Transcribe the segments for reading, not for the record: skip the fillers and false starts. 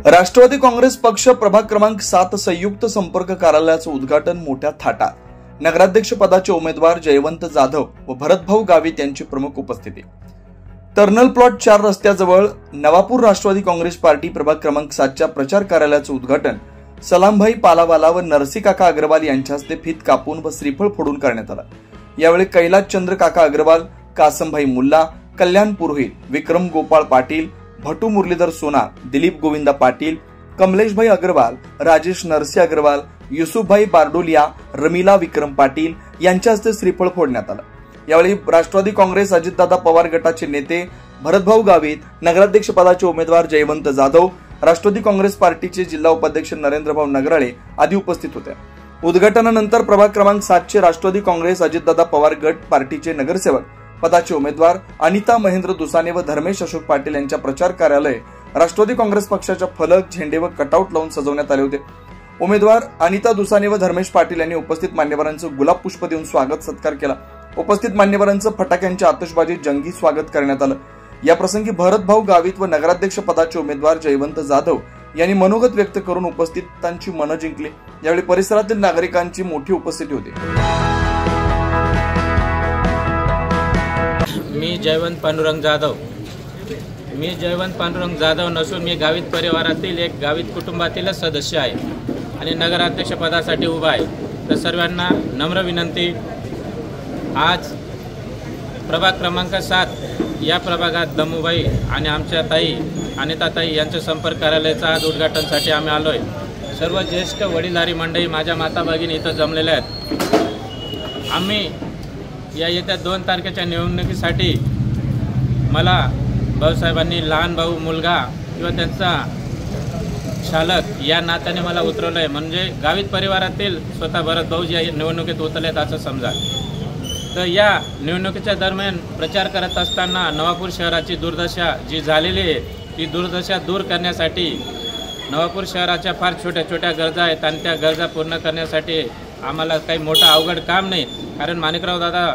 राष्ट्रवादी काँग्रेस पक्ष प्रभाग क्रमांक 7 संयुक्त संपर्क कार्यालयाचं उद्घाटन मोठ्या थाटात. नगराध्यक्ष पदाचे उमेदवार जयवंत जाधव व भरतभाऊ गावित यांची प्रमुख उपस्थिती. टर्नल प्लॉट 4 रस्त्याजवळ नवापूर राष्ट्रवादी काँग्रेस पार्टी प्रभाग क्रमांक 7 च्या प्रचार कार्यालयाचं उद्घाटन सलामभाई पालावाला व नरसीकाका अग्रवाल यांच्या हस्ते फीत कापून व श्रीफळ फोडून करण्यात आलं. यावेळी कैलास चंद्र काका अग्रवाल, कासमभाई मुल्ला, कल्याण पुरोहित, विक्रम गोपाळ पाटील, भटू मुरलीधर सोनार, दिलीप गोविंदा पाटील, कमलेशभाई अग्रवाल, राजेश नरसी अग्रवाल, युसुफभाई बारडोलिया, रमीला विक्रम पाटील यांच्या हस्ते श्रीफळ फोडण्यात आलं. यावेळी राष्ट्रवादी काँग्रेस अजितदादा पवार गटाचे नेते भरतभाऊ गावित, नगराध्यक्ष पदाचे उमेदवार जयवंत जाधव, राष्ट्रवादी काँग्रेस पार्टीचे जिल्हा उपाध्यक्ष नरेंद्रभाऊ नगराळे आदी उपस्थित होते. उद्घाटनानंतर प्रभाग क्रमांक 7 चे राष्ट्रवादी काँग्रेस अजितदादा पवार गट पार्टीचे नगरसेवक पदाचे उमेदवार अनिता महेंद्र दुसाने व धर्मेश अशोक पाटील यांच्या प्रचार कार्यालय राष्ट्रवादी काँग्रेस पक्षाच्या फलक, झेंडे व कटआउट लावून सजवण्यात आले होते. उमेदवार अनिता दुसाने व धर्मेश पाटील यांनी उपस्थित मान्यवरांचं गुलाब पुष्प देऊन स्वागत सत्कार केला. उपस्थित मान्यवरांचं फटाक्यांच्या आतषबाजीत जंगी स्वागत करण्यात आलं. या प्रसंगी भरतभाऊ गावित व नगराध्यक्ष पदाचे उमेदवार जयवंत जाधव यांनी मनोगत व्यक्त करून उपस्थितांची मनं जिंकली. यावेळी परिसरातील नागरिकांची मोठी उपस्थिती होती. मी जयवंत पांडुरंग जाधव नसून मी गावित परिवारातील एक गावित कुटुंबातीलच सदस्य आहे आणि नगराध्यक्ष पदासाठी उभा आहे. तर सर्वांना नम्र विनंती, आज प्रभाग क्रमांक 7 या प्रभागात दमुबाई आणि आमच्या ताई अनिताताई यांच्या संपर्क कार्यालयाचा आज उद्घाटनासाठी आम्ही आलोय. सर्व ज्येष्ठ वडीलधारी मंडळी, माझ्या माता भगिनी इथं जमलेल्या आहेत. आम्ही या येत्या 2 तारखेच्या निवडणुकीसाठी मला भाऊसाहेबांनी लहान भाऊ, मुलगा किंवा त्यांचा चालक या नात्याने मला उतरवलं आहे. म्हणजे गावित परिवारातील स्वतः भरत भाऊ या निवडणुकीत उतरलेत असं समजा. तर या निवडणुकीच्या दरम्यान प्रचार करत असताना नवापूर शहराची दुर्दशा जी झालेली आहे ती दुर्दशा दूर करण्यासाठी नवापूर शहराच्या फार छोट्या छोट्या गरजा आहेत आणि त्या गरजा पूर्ण करण्यासाठी आम्हाला काही मोठं अवघड काम नाही. कारण माणिकराव दादा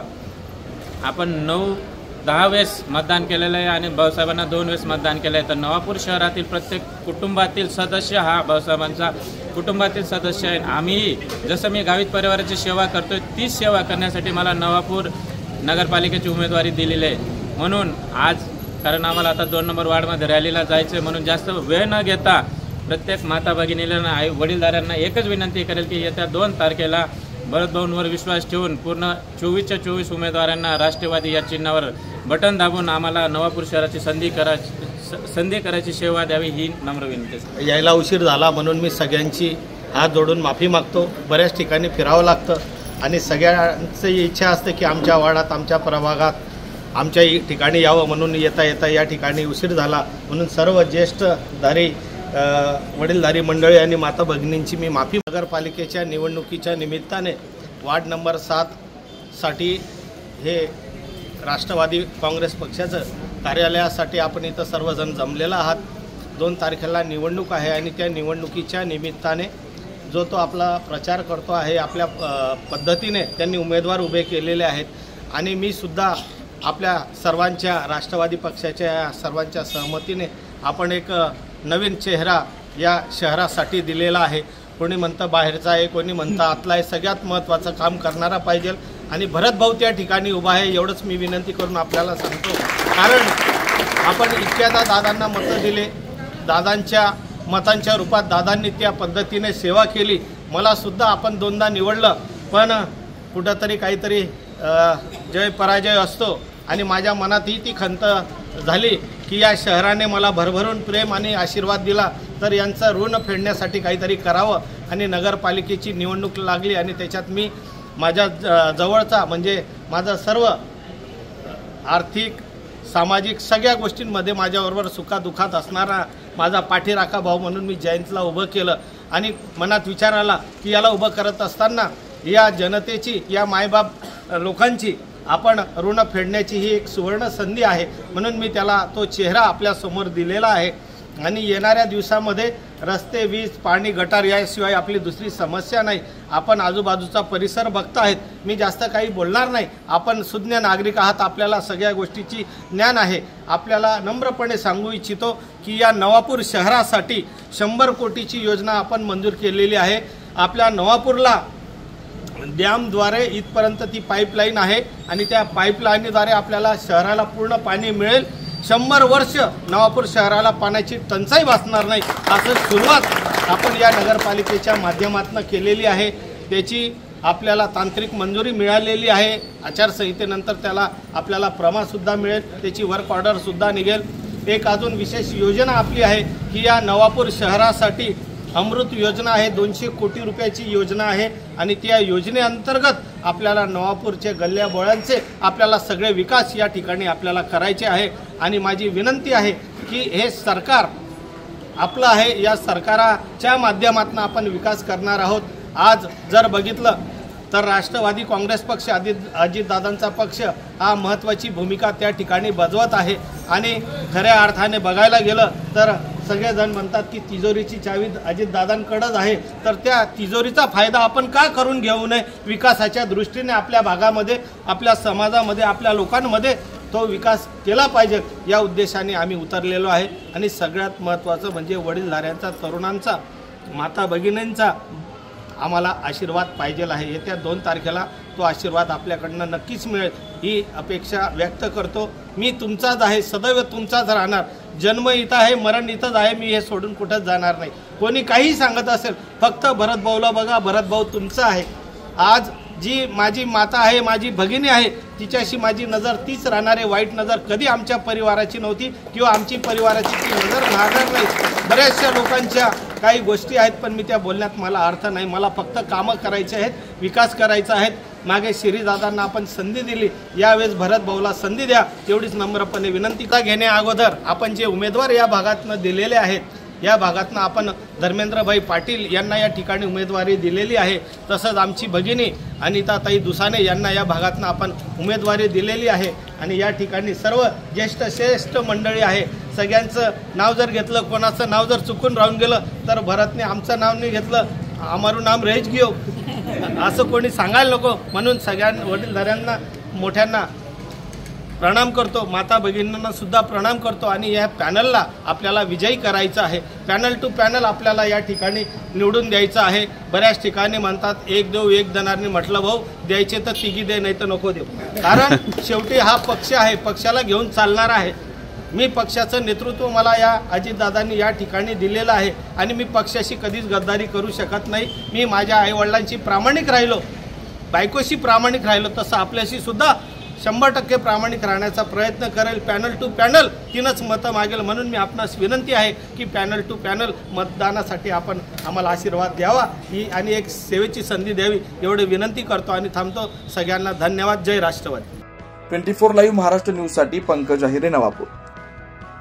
आपण 9-10 वेळेस मतदान केलेलं आहे आणि भाऊसाहेबांना 2 वेळेस मतदान केलं आहे. तर नवापूर शहरातील प्रत्येक कुटुंबातील सदस्य हा भाऊसाहेबांचा कुटुंबातील सदस्य आहे. आम्ही जसं मी गावित परिवाराची सेवा करतोय तीच सेवा करण्यासाठी मला नवापूर नगरपालिकेची उमेदवारी दिलेली आहे. म्हणून आज कारण आम्हाला आता 2 नंबर वार्डमध्ये रॅलीला जायचं आहे, म्हणून जास्त वेळ न घेता प्रत्येक माता भगिनीला आई वडीलधाऱ्यांना एकच विनंती करेल की येत्या 2 तारखेला भरतभाऊंवर विश्वास ठेवून पूर्ण 24च्या 24 उमेदवारांना राष्ट्रवादी या चिन्हावर बटन दाबून आम्हाला नवापूर शहराची संधी करायची सेवा द्यावी ही नम्र विनंती. यायला उशीर झाला म्हणून मी सगळ्यांची हात जोडून माफी मागतो. बऱ्याच ठिकाणी फिरावं लागतं आणि सगळ्यांची इच्छा असते की आमच्या वार्डात, आमच्या प्रभागात, आमच्या ठिकाणी यावं, म्हणून येता या ठिकाणी उशीर झाला. म्हणून सर्व ज्येष्ठधारी वडीलधारी मंडळी आणि माता भगिनींची मी माफी. नगरपालिकेच्या निवडणुकीच्या निमित्ताने वार्ड नंबर 7 साठी हे राष्ट्रवादी काँग्रेस पक्षाचं कार्यालयासाठी आपण इथं सर्वजण जमलेला आहात. 2 तारखेला निवडणूक आहे आणि त्या निवडणुकीच्या निमित्ताने जो तो आपला प्रचार करतो आहे, आपल्या पद्धतीने त्यांनी उमेदवार उभे केलेले आहेत आणि मी सुद्धा आपल्या सर्वांच्या राष्ट्रवादी पक्षाच्या सर्वांच्या सहमतीने आपण एक नवीन चेहरा या शहरासाठी दिलेला आहे. कोणी म्हणतं बाहेरचा आहे, कोणी म्हणतं आतला आहे, सगळ्यात महत्त्वाचं काम करणारा पाहिजे आणि भरतभाऊ त्या ठिकाणी उभा आहे एवढंच मी विनंती करून आपल्याला सांगतो. कारण आपण इतक्यादा दादांना मतं दिले, दादांच्या मतांच्या रूपात दादांनी त्या पद्धतीने सेवा केली. मला सुद्धा आपण 2दा निवडलं, पण कुठंतरी काहीतरी जय पराजय असतो आणि माझ्या मनातही ती खंत झाली की या शहराने मला भरभरून प्रेम आणि आशीर्वाद दिला, तर यांचं ऋण फेडण्यासाठी काहीतरी करावं. आणि नगरपालिकेची निवडणूक लागली आणि त्याच्यात मी माझ्या जवळचा म्हणजे माझं सर्व आर्थिक, सामाजिक सगळ्या गोष्टींमध्ये माझ्याबरोबर सुखादुखात असणारा माझा पाठीराखा भाऊ म्हणून मी जयंतला उभं केलं. आणि मनात विचार आला की याला उभं करत असताना या जनतेची, या मायबाप लोकांची आपण ऋण फेडण्याची ही एक सुवर्ण संधी आहे, म्हणून मी त्याला तो चेहरा आपल्यासमोर दिलेला आहे. आणि येणाऱ्या दिवसामध्ये रस्ते, वीज, पाणी, गटार याशिवाय आपली दुसरी समस्या नाही. आपण आजूबाजूचा परिसर बघतायत. मी जास्त काही बोलणार नाही. आपण सुज्ञ नागरिक आहात, आपल्याला सगळ्या गोष्टीची ज्ञान आहे. आपल्याला नम्रपणे सांगू इच्छितो की या नवापूर शहरासाठी 100 कोटीची योजना आपण मंजूर केलेली आहे. आपल्या नवापूरला डॅमद्वारे इथपर्यंत ती पाईपलाईन आहे आणि त्या पाईपलाईनद्वारे आपल्याला शहराला पूर्ण पाणी मिळेल. 100 वर्ष नवापूर शहराला पाण्याची टंचाई भासणार नाही. असं सुरुवात आपण या नगरपालिकेच्या माध्यमातून केलेली आहे. त्याची आपल्याला तांत्रिक मंजुरी मिळालेली आहे. आचारसंहितेनंतर त्याला आपल्याला प्रमाणसुद्धा मिळेल. त्याची वर्क ऑर्डरसुद्धा निघेल. एक अजून विशेष योजना आपली आहे की या नवापूर शहरासाठी अमृत योजना आहे. 200 कोटी रुपयाची योजना आहे आणि त्या योजनेअंतर्गत आपल्याला नवापूरचे गल्ल्या बोळ्यांचे आपल्याला सगळे विकास या ठिकाणी आपल्याला करायचे आहे. आणि माझी विनंती आहे की हे सरकार आपलं आहे. या सरकाराच्या माध्यमातून आपण विकास करणार आहोत. आज जर बघितलं तर राष्ट्रवादी काँग्रेस पक्ष, अजितदादांचा पक्ष हा महत्त्वाची भूमिका त्या ठिकाणी बजावत आहे. आणि खऱ्या अर्थाने बघायला गेलं तर सगळेजण म्हणतात की तिजोरीची चावी अजितदादांकडेच आहे. तर त्या तिजोरीचा फायदा आपण का करून घेऊ नये? विकासाच्या दृष्टीने आपल्या भागामध्ये, आपल्या समाजामध्ये, आपल्या लोकांमध्ये तो विकास केला पाहिजे या उद्देशाने आम्ही उतरलेलो आहे. आणि सगळ्यात महत्त्वाचं म्हणजे वडीलधाऱ्यांचा, तरुणांचा, माता भगिनींचा आम्हाला आशीर्वाद पाहिजे आहे. येत्या 2 तारखेला तो आशीर्वाद आपल्याकडनं नक्कीच मिळेल ही अपेक्षा व्यक्त करतो. मी तुमचाच आहे, सदैव तुमचाच राहणार. जन्म इथं आहे, मरण इथंच आहे. मी हे सोडून कुठंच जाणार नाही. कोणी काही सांगत असेल फक्त भरत भाऊला बघा, भरत भाऊ तुमचा आहे. आज जी माझी माता आहे, माझी भगिनी आहे, तिच्याशी माझी नजर तीच राहणार आहे. वाईट नजर कधी आमच्या परिवाराची नव्हती किंवा आमची परिवाराची ती नजर राहणार नाही. बऱ्याचशा लोकांच्या काही गोष्टी आहेत पण मी त्या बोलण्यात मला अर्थ नाही. मला फक्त कामं करायचे आहेत, विकास करायचा आहे. मागे शिरीदादांना आपण संधी दिली, यावेळेस भरत भाऊला संधी द्या एवढीच नम्रपणे विनंती. घेण्या अगोदर आपण जे उमेदवार या भागातनं दिलेले आहेत, या भागातनं आपण धर्मेंद्रभाई पाटील यांना या ठिकाणी उमेदवारी दिलेली आहे. तसंच आमची भगिनी अनिताताई दुसाने यांना या भागातनं आपण उमेदवारी दिलेली आहे. आणि या ठिकाणी सर्व ज्येष्ठ श्रेष्ठ मंडळी आहे. सगळ्यांचं नाव जर घेतलं, कोणाचं नाव जर चुकून राहून गेलं तर भरतने आमचं नाव नाही घेतलं, आमारू नाम रहीच घेऊ असं कोणी सांगायला नको. म्हणून सगळ्या वडीलधाऱ्यांना, मोठ्यांना प्रणाम करतो, माता भगिनींना सुद्धा प्रणाम करतो. आणि या पॅनलला आपल्याला विजयी करायचं आहे. पॅनल टू पॅनल आपल्याला या ठिकाणी निवडून द्यायचं आहे. बऱ्याच ठिकाणी म्हणतात एक देऊ एक देणारनी. म्हटलं भाऊ, द्यायचे तर तिघी दे, नाही तर नको देऊ. कारण शेवटी हा पक्ष आहे, पक्षाला घेऊन चालणार आहे. मी पक्षाचं नेतृत्व मला या अजितदादांनी या ठिकाणी दिलेलं आहे आणि मी पक्षाशी कधीच गद्दारी करू शकत नाही. मी माझ्या आईवडिलांशी प्रामाणिक राहिलो, बायकोशी प्रामाणिक राहिलो, तसं आपल्याशी सुद्धा 100% प्रामाणिक राहण्याचा प्रयत्न करेल. पॅनल टू पॅनल तीनच मतं मागेल. म्हणून मी आपणास विनंती आहे की पॅनल टू पॅनल मतदानासाठी आपण आम्हाला आशीर्वाद द्यावा ही आणि एक सेवेची संधी द्यावी एवढी विनंती करतो आणि थांबतो. सगळ्यांना धन्यवाद. जय राष्ट्रवादी. 24 लाईव्ह महाराष्ट्र न्यूजसाठी पंकज आहिरे, नवापूर.